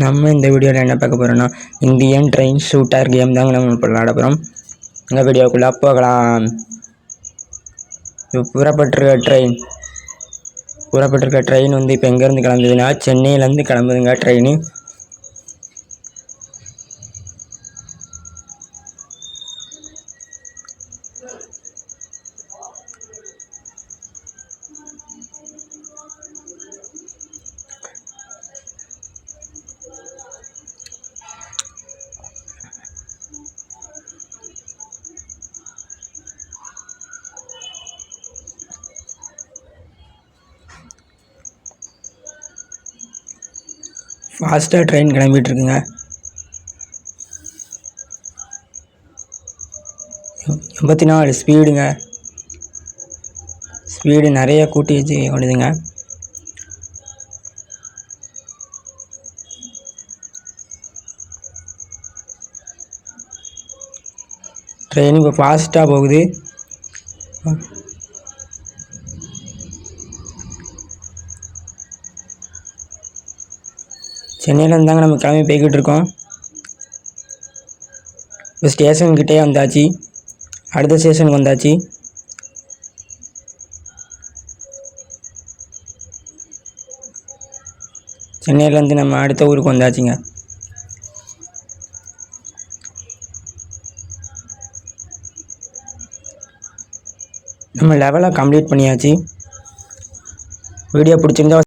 நம்ம இந்த வீடியோவில் என்ன பார்க்க போகிறோன்னா இந்தியன் ட்ரெயின் ஷூட்டர் கேம் தாங்க நம்ம இப்போ விளாட போகிறோம். இந்த வீடியோக்குள்ளே போகலாம். இப்போ புறப்பட்டிருக்க ட்ரெயின் வந்து இப்போ எங்கேருந்து கிளம்புதுன்னா சென்னையிலேருந்து கிளம்புதுங்க ட்ரெயின். ஃபாஸ்ட்டாக ட்ரெயின் கிளம்பிகிட்ருக்குங்க. 84 ஸ்பீடுங்க. ஸ்பீடு நிறைய கூட்டி வச்சு ஓடுதுங்க. ட்ரெயின் இப்போ ஃபாஸ்ட்டாக போகுது. சென்னையிலேருந்து தாங்க நம்ம கிளம்பி போய்கிட்டு இருக்கோம். இப்போ ஸ்டேஷன்கிட்டே வந்தாச்சு. அடுத்த ஸ்டேஷனுக்கு வந்தாச்சு. சென்னையிலேருந்து நம்ம அடுத்த ஊருக்கு வந்தாச்சுங்க. நம்ம லெவலை கம்ப்ளீட் பண்ணியாச்சு. வீடியோ பிடிச்சிருந்தா